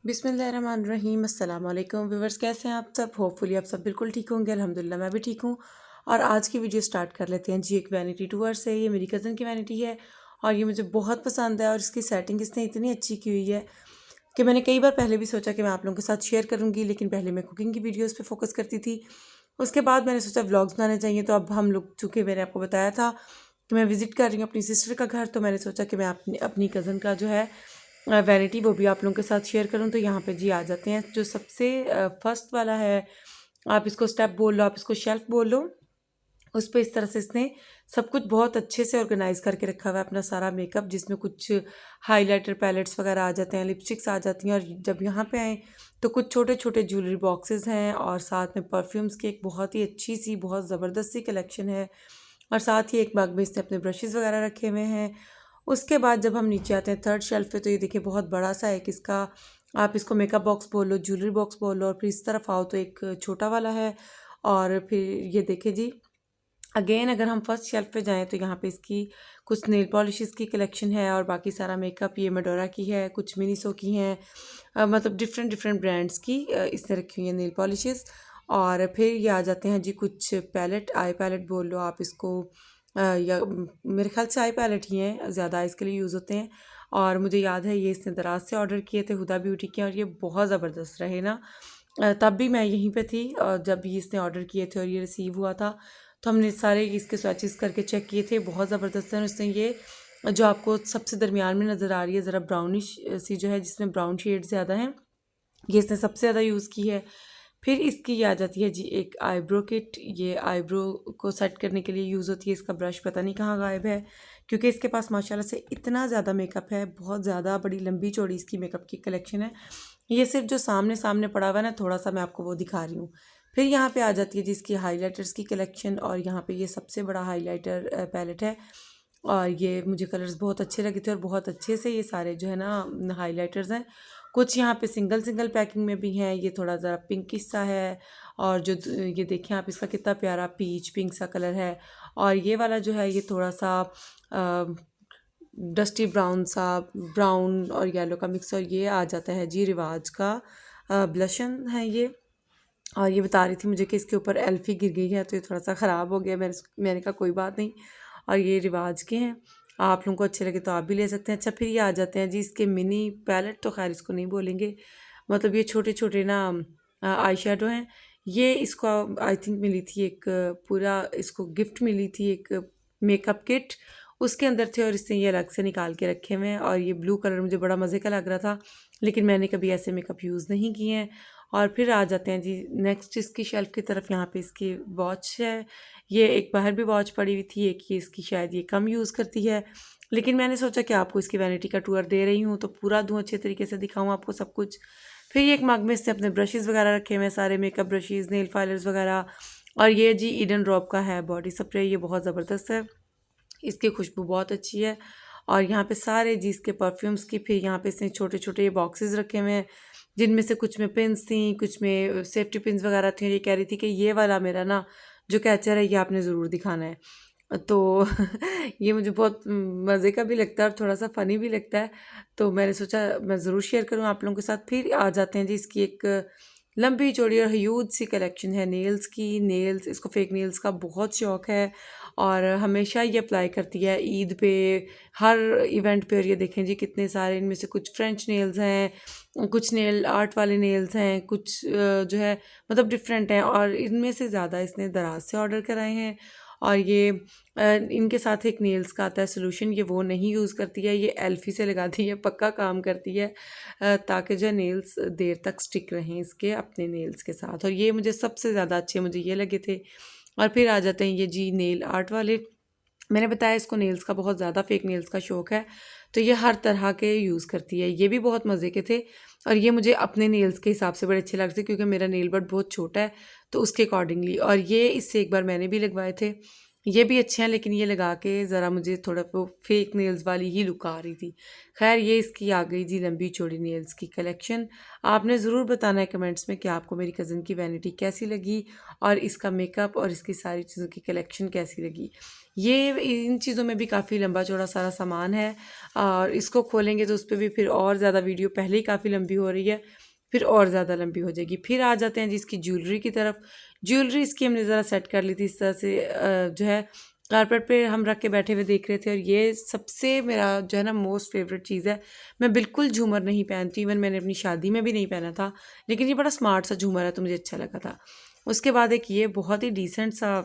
बिस्मिल्लाहिर्रहमानिर्रहीम अस्सलाम वालेकुम व्यूवर्स, कैसे हैं आप सब। होपफुली आप सब बिल्कुल ठीक होंगे। अल्हम्दुलिल्लाह मैं भी ठीक हूँ। और आज की वीडियो स्टार्ट कर लेते हैं जी। एक वैनिटी टूअर से, ये मेरी कज़न की वैनिटी है और ये मुझे बहुत पसंद है। और इसकी सेटिंग इसने इतनी अच्छी की हुई है कि मैंने कई बार पहले भी सोचा कि मैं आप लोगों के साथ शेयर करूँगी, लेकिन पहले मैं कुकिंग की वीडियोज़ पे फोकस करती थी। उसके बाद मैंने सोचा व्लॉग्स बनाने चाहिए, तो अब हम लोग, चूँकि मैंने आपको बताया था कि मैं विज़िट कर रही हूँ अपनी सिस्टर का घर, तो मैंने सोचा कि मैं अपनी अपनी कज़न का जो है वैनिटी वो भी आप लोगों के साथ शेयर करूँ। तो यहाँ पे जी आ जाते हैं। जो सबसे फर्स्ट वाला है, आप इसको स्टेप बोल लो, आप इसको शेल्फ बोल लो, उस पे इस तरह से इसने सब कुछ बहुत अच्छे से ऑर्गेनाइज करके रखा हुआ है अपना सारा मेकअप, जिसमें कुछ हाइलाइटर पैलेट्स वगैरह आ जाते हैं, लिपस्टिक्स आ जाती हैं। और जब यहाँ पे आए तो कुछ छोटे छोटे ज्वेलरी बॉक्सेस हैं और साथ में परफ्यूम्स की एक बहुत ही अच्छी सी, बहुत ज़बरदस्त सी कलेक्शन है। और साथ ही एक मग में इसने अपने ब्रशेज़ वगैरह रखे हुए हैं। उसके बाद जब हम नीचे आते हैं थर्ड शेल्फ पे, तो ये देखिए बहुत बड़ा सा एक इसका, आप इसको मेकअप बॉक्स बोल लो, ज्वेलरी बॉक्स बोल लो। और फिर इस तरफ आओ तो एक छोटा वाला है। और फिर ये देखिए जी, अगेन अगर हम फर्स्ट शेल्फ पे जाएँ तो यहाँ पे इसकी कुछ नेल पॉलिशेस की कलेक्शन है और बाकी सारा मेकअप ये मेडोरा की है, कुछ मिनीसो की हैं। मतलब डिफरेंट डिफरेंट ब्रांड्स की इसने रखी हुई है नेल पॉलिशेस। और फिर ये आ जाते हैं जी कुछ पैलेट, आई पैलेट बोल लो आप इसको, या मेरे ख्याल से आई पैलेट ही हैं, ज़्यादा इसके लिए यूज़ होते हैं। और मुझे याद है ये इसने दराज से ऑर्डर किए थे, हुदा ब्यूटी के, और ये बहुत ज़बरदस्त रहे ना। तब भी मैं यहीं पे थी और जब ये इसने ऑर्डर किए थे और ये रिसीव हुआ था, तो हमने सारे इसके स्वैचेस करके चेक किए थे, बहुत ज़बरदस्त है। उसने ये जो आपको सबसे दरमियान में नज़र आ रही है ज़रा ब्राउनिश सी जो है, जिसमें ब्राउन शेड ज़्यादा हैं, ये इसने सबसे ज़्यादा यूज़ की है। फिर इसकी ये आ जाती है जी एक आईब्रो किट। ये आईब्रो को सेट करने के लिए यूज़ होती है। इसका ब्रश पता नहीं कहाँ गायब है, क्योंकि इसके पास माशाल्लाह से इतना ज़्यादा मेकअप है, बहुत ज़्यादा बड़ी लंबी चौड़ी इसकी मेकअप की कलेक्शन है। ये सिर्फ जो सामने सामने पड़ा हुआ है ना, थोड़ा सा मैं आपको वो दिखा रही हूँ। फिर यहाँ पे आ जाती है जिसकी हाइलाइटर्स की कलेक्शन, और यहाँ पे ये सबसे बड़ा हाइलाइटर पैलेट है। और ये मुझे कलर्स बहुत अच्छे लगे थे और बहुत अच्छे से ये सारे जो है ना हाइलाइटर्स हैं। कुछ यहाँ पे सिंगल सिंगल पैकिंग में भी हैं। ये थोड़ा ज़रा पिंकिश सा है। और जो ये देखें आप, इसका कितना प्यारा पीच पिंक सा कलर है। और ये वाला जो है ये थोड़ा सा डस्टी ब्राउन सा, ब्राउन और येलो का मिक्स। और ये आ जाता है जी रिवाज का ब्लशन है ये। और ये बता रही थी मुझे कि इसके ऊपर एल्फी गिर गई है, तो ये थोड़ा सा ख़राब हो गया। मैंने कहा कोई बात नहीं। और ये रिवाज के हैं, आप लोगों को अच्छे लगे तो आप भी ले सकते हैं। अच्छा, फिर ये आ जाते हैं जी इसके मिनी पैलेट, तो खैर इसको नहीं बोलेंगे, मतलब ये छोटे छोटे ना आई शेडो हैं। ये इसको आई थिंक मिली थी एक पूरा, इसको गिफ्ट मिली थी एक मेकअप किट, उसके अंदर थे और इसने ये अलग से निकाल के रखे हुए हैं। और ये ब्लू कलर मुझे बड़ा मज़े का लग रहा था, लेकिन मैंने कभी ऐसे मेकअप यूज़ नहीं किए हैं। और फिर आ जाते हैं जी नेक्स्ट इसकी शेल्फ की तरफ। यहाँ पे इसकी वॉच है। ये एक बाहर भी वॉच पड़ी हुई थी, एक ही इसकी शायद ये कम यूज़ करती है, लेकिन मैंने सोचा कि आपको इसकी वैनिटी का टूर दे रही हूँ तो पूरा दूँ, अच्छे तरीके से दिखाऊँ आपको सब कुछ। फिर ये एक मग में इसने अपने ब्रशेज़ वगैरह रखे हुए हैं, सारे मेकअप ब्रशेज़, नेल फाइलर्स वगैरह। और ये जी ईडन ड्रॉप का है बॉडी स्प्रे, ये बहुत ज़बरदस्त है, इसकी खुशबू बहुत अच्छी है। और यहाँ पे सारे जी इसके परफ्यूम्स की, फिर यहाँ पे इसने छोटे छोटे ये बॉक्सेस रखे हुए हैं, जिनमें से कुछ में पिन्स थी, कुछ में सेफ्टी पिन्स वगैरह थी। ये कह रही थी कि ये वाला मेरा ना जो कैचर है ये आपने ज़रूर दिखाना है। तो ये मुझे बहुत मज़े का भी लगता है और थोड़ा सा फ़नी भी लगता है, तो मैंने सोचा मैं ज़रूर शेयर करूँ आप लोगों के साथ। फिर आ जाते हैं जी इसकी एक लंबी चौड़ी और ह्यूज सी कलेक्शन है नेल्स की। नेल्स, इसको फेक नेल्स का बहुत शौक है और हमेशा ये अप्लाई करती है ईद पे, हर इवेंट पे। और ये देखें जी कितने सारे, इनमें से कुछ फ्रेंच नेल्स हैं, कुछ नेल आर्ट वाले नेल्स हैं, कुछ जो है मतलब डिफरेंट हैं। और इनमें से ज़्यादा इसने दराज से ऑर्डर कराए हैं। और ये इनके साथ एक नेल्स का आता है सोल्यूशन, ये वो नहीं यूज़ करती है, ये एल्फी से लगाती है, पक्का काम करती है, ताकि जो नेल्स देर तक स्टिक रहें इसके अपने नेल्स के साथ। और ये मुझे सबसे ज़्यादा अच्छे मुझे ये लगे थे। और फिर आ जाते हैं ये जी नेल आर्ट वाले। मैंने बताया इसको नेल्स का बहुत ज़्यादा, फेक नेल्स का शौक है, तो ये हर तरह के यूज़ करती है। ये भी बहुत मज़े के थे और ये मुझे अपने नेल्स के हिसाब से बड़े अच्छे लगते क्योंकि मेरा नेल बड बहुत छोटा है, तो उसके अकॉर्डिंगली। और ये इससे एक बार मैंने भी लगवाए थे, ये भी अच्छे हैं, लेकिन ये लगा के ज़रा मुझे थोड़ा वो फेक नेल्स वाली ही लुक आ रही थी। खैर, ये इसकी आ गई जी लंबी चौड़ी नेल्स की कलेक्शन। आपने ज़रूर बताना है कमेंट्स में कि आपको मेरी कज़न की वैनिटी कैसी लगी और इसका मेकअप और इसकी सारी चीज़ों की कलेक्शन कैसी लगी। ये इन चीज़ों में भी काफ़ी लंबा चौड़ा सारा सामान है, और इसको खोलेंगे तो उस पर भी फिर और ज़्यादा वीडियो पहले ही काफ़ी लंबी हो रही है, फिर और ज़्यादा लंबी हो जाएगी। फिर आ जाते हैं जी इसकी ज्वेलरी की तरफ। ज्वेलरी इसकी हमने ज़रा सेट कर ली थी इस तरह से, जो है कारपेट पे हम रख के बैठे हुए देख रहे थे, और ये सबसे मेरा जो है ना मोस्ट फेवरेट चीज़ है। मैं बिल्कुल झूमर नहीं पहनती, इवन मैंने अपनी शादी में भी नहीं पहना था, लेकिन ये बड़ा स्मार्ट सा झूमर है तो मुझे अच्छा लगा था। उसके बाद एक ये बहुत ही डिसेंट सा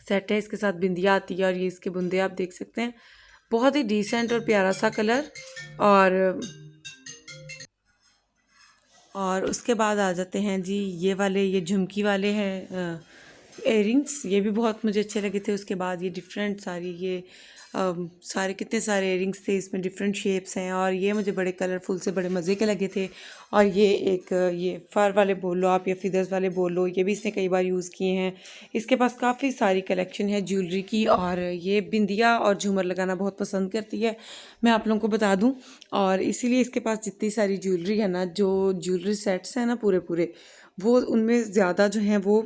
सेट है, इसके साथ बिंदिया आती है और ये इसके बुंदे आप देख सकते हैं, बहुत ही डिसेंट और प्यारा सा कलर। और उसके बाद आ जाते हैं जी ये वाले, ये झुमकी वाले हैं एयरिंग्स, ये भी बहुत मुझे अच्छे लगे थे। उसके बाद ये डिफरेंट सारी ये सारे कितने सारे एयरिंग्स थे, इसमें डिफरेंट शेप्स हैं, और ये मुझे बड़े कलरफुल से बड़े मज़े के लगे थे। और ये एक ये फर वाले बोल लो आप या फिदर्स वाले बोल लो, ये भी इसने कई बार यूज़ किए हैं। इसके पास काफ़ी सारी कलेक्शन है ज्वेलरी की, और ये बिंदिया और झूमर लगाना बहुत पसंद करती है, मैं आप लोगों को बता दूं। और इसीलिए इसके पास जितनी सारी ज्वेलरी है ना, जो ज्वेलरी सेट्स हैं ना पूरे पूरे, वो उनमें ज़्यादा जो हैं वो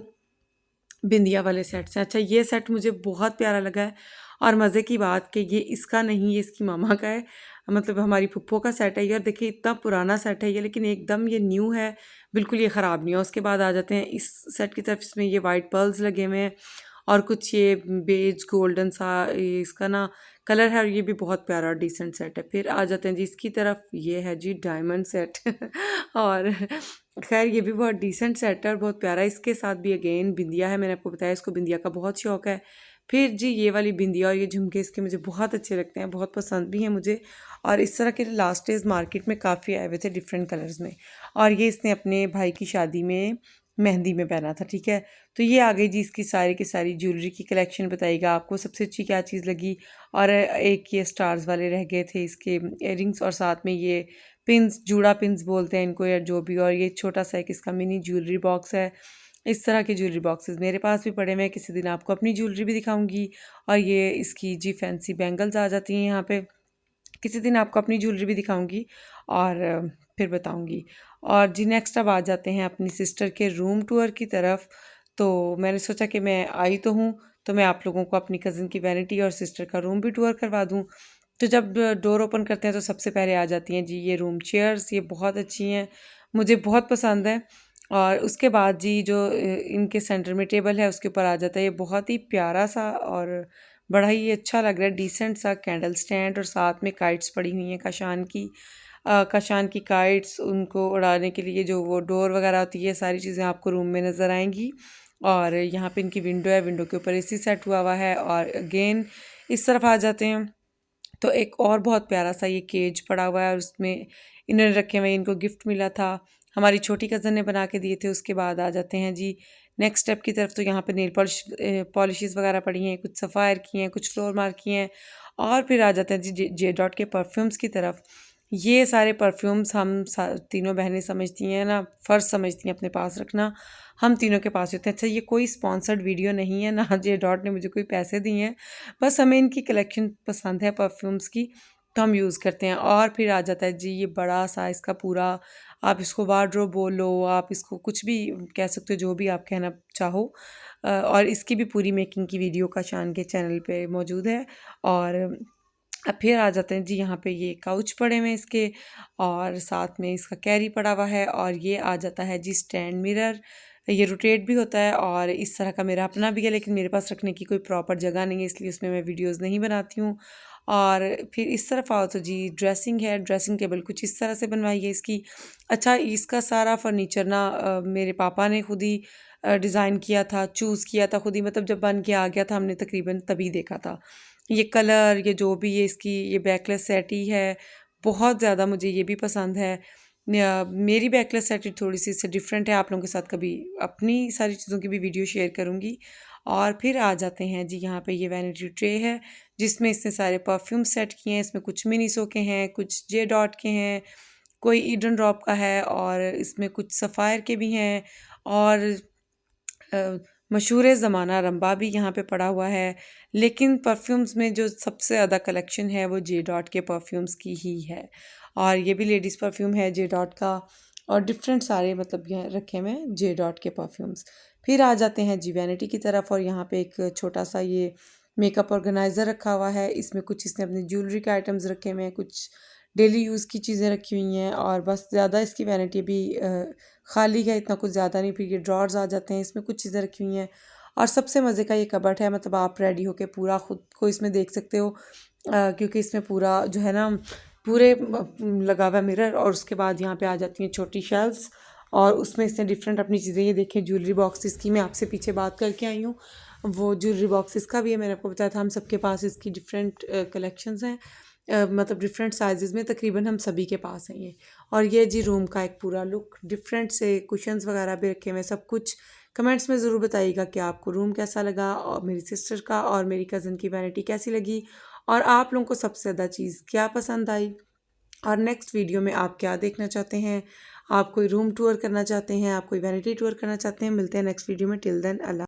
बिंदिया वाले सेट्स हैं। अच्छा, ये सेट मुझे बहुत प्यारा लगा है, और मज़े की बात कि ये इसका नहीं, ये इसकी मामा का है, मतलब हमारी फुप्पो का सेट है ये। और देखिए इतना पुराना सेट है ये, लेकिन एकदम ये न्यू है, बिल्कुल ये ख़राब नहीं है। उसके बाद आ जाते हैं इस सेट की तरफ, इसमें ये वाइट पर्ल्स लगे हुए हैं, और कुछ ये बेज गोल्डन सा ये इसका ना कलर है, और ये भी बहुत प्यारा और डिसेंट सेट है। फिर आ जाते हैं जी इसकी तरफ, ये है जी डायमंड सेट और खैर ये भी बहुत डिसेंट सेट है और बहुत प्यारा। इसके साथ भी अगेन बिंदिया है, मैंने आपको बताया इसको बिंदिया का बहुत शौक है। फिर जी ये वाली बिंदिया और ये झुमके इसके मुझे बहुत अच्छे लगते हैं, बहुत पसंद भी हैं मुझे। और इस तरह के लास्ट डेज मार्केट में काफ़ी आए हुए थे डिफरेंट कलर्स में, और ये इसने अपने भाई की शादी में मेहंदी में पहना था, ठीक है। तो ये आ गई जी इसकी सारी की सारी ज्वेलरी की कलेक्शन। बताइएगा आपको सबसे अच्छी क्या चीज़ लगी। और एक ये स्टार्स वाले रह गए थे इसके इयररिंग्स, और साथ में ये पिंस, जूड़ा पिंस बोलते हैं इनको या जो भी, और ये छोटा सा एक इसका मिनी ज्वेलरी बॉक्स है। इस तरह के ज्वेलरी बॉक्सेस मेरे पास भी पड़े हुए हैं, किसी दिन आपको अपनी ज्वेलरी भी दिखाऊंगी। और ये इसकी जी फैंसी बैंगल्स आ जाती हैं यहाँ पे, किसी दिन आपको अपनी ज्वेलरी भी दिखाऊंगी और फिर बताऊंगी। और जी नेक्स्ट अब आ जाते हैं अपनी सिस्टर के रूम टूर की तरफ। तो मैंने सोचा कि मैं आई तो हूँ, तो मैं आप लोगों को अपनी कज़न की वैनिटी और सिस्टर का रूम भी टूर करवा दूँ। तो जब डोर ओपन करते हैं तो सबसे पहले आ जाती हैं जी ये रूम चेयर्स, ये बहुत अच्छी हैं, मुझे बहुत पसंद है। और उसके बाद जी जो इनके सेंटर में टेबल है उसके ऊपर आ जाता है ये बहुत ही प्यारा सा और बड़ा ही अच्छा लग रहा है डिसेंट सा कैंडल स्टैंड, और साथ में काइट्स पड़ी हुई हैं काशान की, काशान की काइट्स, उनको उड़ाने के लिए जो वो डोर वगैरह होती है, सारी चीज़ें आपको रूम में नज़र आएंगी। और यहाँ पे इनकी विंडो है, विंडो के ऊपर एसी सेट हुआ हुआ है। और अगेन इस तरफ आ जाते हैं तो एक और बहुत प्यारा सा ये केज पड़ा हुआ है, और उसमें इन्होंने रखे हुए, इनको गिफ्ट मिला था, हमारी छोटी कज़न ने बना के दिए थे। उसके बाद आ जाते हैं जी नेक्स्ट स्टेप की तरफ। तो यहाँ पे नेल पॉलिशेस वगैरह पड़ी हैं, कुछ सफ़ायर की हैं, कुछ फ्लोर मार्क की हैं। और फिर आ जाते हैं जी जे डॉट के परफ्यूम्स की तरफ। ये सारे परफ्यूम्स हम तीनों बहनें समझती हैं ना, फ़र्ज़ समझती हैं अपने पास रखना, हम तीनों के पास होते हैं। अच्छा, ये कोई स्पॉन्सर्ड वीडियो नहीं है ना, जे डॉट ने मुझे कोई पैसे दिए हैं, बस हमें इनकी कलेक्शन पसंद है परफ्यूम्स की, तो हम यूज़ करते हैं। और फिर आ जाता है जी ये बड़ा सा इसका पूरा, आप इसको वार्डरोब बोलो, आप इसको कुछ भी कह सकते हो, जो भी आप कहना चाहो। और इसकी भी पूरी मेकिंग की वीडियो का शान के चैनल पे मौजूद है। और अब फिर आ जाते हैं जी यहाँ पे ये काउच पड़े हुए हैं इसके, और साथ में इसका कैरी पड़ा हुआ है। और ये आ जाता है जी स्टैंड मिरर, ये रोटेट भी होता है, और इस तरह का मेरा अपना भी है, लेकिन मेरे पास रखने की कोई प्रॉपर जगह नहीं है, इसलिए उसमें मैं वीडियोस नहीं बनाती हूँ। और फिर इस तरफ आओ तो जी ड्रेसिंग है, ड्रेसिंग टेबल कुछ इस तरह से बनवाई है इसकी। अच्छा, इसका सारा फर्नीचर ना मेरे पापा ने खुद ही डिज़ाइन किया था, चूज़ किया था खुद ही, मतलब जब बन के आ गया था हमने तकरीबन तभी देखा था। ये कलर, ये जो भी ये इसकी ये बैकलेस सेटी है, बहुत ज़्यादा मुझे ये भी पसंद है। मेरी बैकलेस सेटी थोड़ी सी इससे डिफरेंट है, आप लोगों के साथ कभी अपनी सारी चीज़ों की भी वीडियो शेयर करूँगी। और फिर आ जाते हैं जी यहाँ पे ये वैनिटी ट्रे है, जिसमें इसने सारे परफ्यूम सेट किए हैं। इसमें कुछ मिनीसो के हैं, कुछ जे डॉट के हैं, कोई ईडन ड्रॉप का है, और इसमें कुछ सफ़ायर के भी हैं, और मशहूर ज़माना रंबा भी यहाँ पे पड़ा हुआ है। लेकिन परफ्यूम्स में जो सबसे ज़्यादा कलेक्शन है वो जे डॉट के परफ्यूम्स की ही है। और ये भी लेडीज़ परफ्यूम है जे डॉट का, और डिफरेंट सारे मतलब यहाँ रखे हुए हैं जे डॉट के परफ्यूम्स। फिर आ जाते हैं जी वैनिटी की तरफ, और यहाँ पे एक छोटा सा ये मेकअप ऑर्गेनाइज़र रखा हुआ है। इसमें कुछ इसने अपनी ज्वेलरी के आइटम्स रखे हुए हैं, कुछ डेली यूज़ की चीज़ें रखी हुई हैं, और बस ज़्यादा इसकी वैनिटी भी खाली है, इतना कुछ ज़्यादा नहीं। फिर ये ड्रॉर्स आ जाते हैं, इसमें कुछ चीज़ें रखी हुई हैं। और सबसे मज़े का ये कबर्ड है, मतलब आप रेडी होके पूरा खुद को इसमें देख सकते हो, क्योंकि इसमें पूरा जो है ना पूरे लगा हुआ मिरर। और उसके बाद यहाँ पे आ जाती हैं छोटी शेल्फ्स, और उसमें इसने डिफरेंट अपनी चीज़ें, ये देखें ज्वेलरी बॉक्सेस की मैं आपसे पीछे बात करके आई हूँ, वो ज्वेलरी बॉक्सेस का भी है। मैंने आपको बताया था हम सबके पास इसकी डिफरेंट कलेक्शंस हैं, मतलब डिफरेंट साइजेस में तकरीबन हम सभी के पास हैं ये। और ये जी रूम का एक पूरा लुक, डिफरेंट से कुशंस वगैरह भी रखे हुए हैं, सब कुछ। कमेंट्स में ज़रूर बताइएगा कि आपको रूम कैसा लगा, और मेरी सिस्टर का और मेरी कज़न की वैनिटी कैसी लगी, और आप लोगों को सबसे ज़्यादा चीज़ क्या पसंद आई, और नेक्स्ट वीडियो में आप क्या देखना चाहते हैं। आप कोई रूम टूर करना चाहते हैं, आप कोई वैनिटी टूर करना चाहते हैं। मिलते हैं नेक्स्ट वीडियो में। टिल देन अल्लाह।